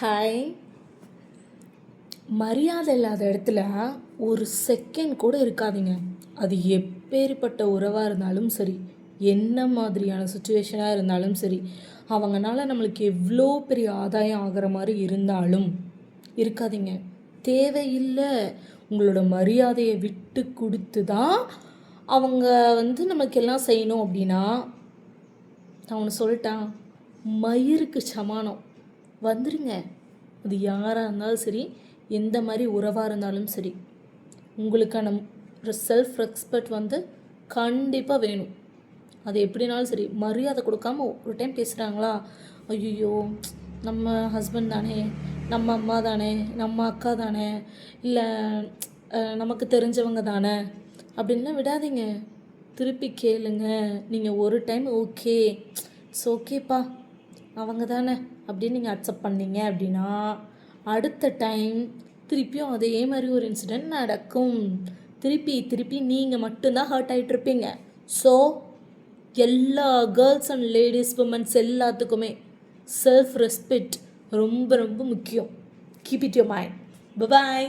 Hi. மரியாதை இல்லாத இடத்துல ஒரு செகண்ட் கூட இருக்காதீங்க. அது எப்பேற்பட்ட உறவாக இருந்தாலும் சரி, என்ன மாதிரியான சுச்சுவேஷனாக இருந்தாலும் சரி, அவங்கனால நம்மளுக்கு எவ்வளோ பெரிய ஆதாயம் ஆகிற மாதிரி இருந்தாலும் இருக்காதீங்க. தேவையில்லை. உங்களோட மரியாதையை விட்டு கொடுத்து தான் அவங்க நமக்கு எல்லாம் செய்யணும் அப்படின்னா, நான் ஒன்று சொல்லிட்டேன், மயிருக்கு சமானம். வந்துடுங்க. அது யாராக இருந்தாலும் சரி, எந்த மாதிரி உறவாக இருந்தாலும் சரி, உங்களுக்கான செல்ஃப் ரெஸ்பெக்ட் கண்டிப்பாக வேணும். அது எப்படினாலும் சரி, மரியாதை கொடுக்காம ஒரு டைம் பேசுகிறாங்களா, ஐயோ நம்ம ஹஸ்பண்ட் தானே, நம்ம அம்மா தானே, நம்ம அக்கா தானே, இல்லை நமக்கு தெரிஞ்சவங்க தானே அப்படின்லாம் விடாதீங்க. திருப்பி கேளுங்க. நீங்கள் ஒரு டைம் ஓகே ஓகேப்பா அவங்க தானே அப்படின்னு நீங்கள் அக்செப்ட் பண்ணீங்க அப்படின்னா, அடுத்த டைம் திருப்பியும் அதே மாதிரி ஒரு இன்சிடெண்ட் நடக்கும். திருப்பி நீங்கள் மட்டும்தான் ஹர்ட் ஆகிட்ருப்பீங்க. ஸோ எல்லா கேர்ள்ஸ் அண்ட் லேடிஸ் உமன்ஸ் எல்லாத்துக்குமே செல்ஃப் ரெஸ்பெக்ட் ரொம்ப ரொம்ப முக்கியம். Keep it your mind. Bye.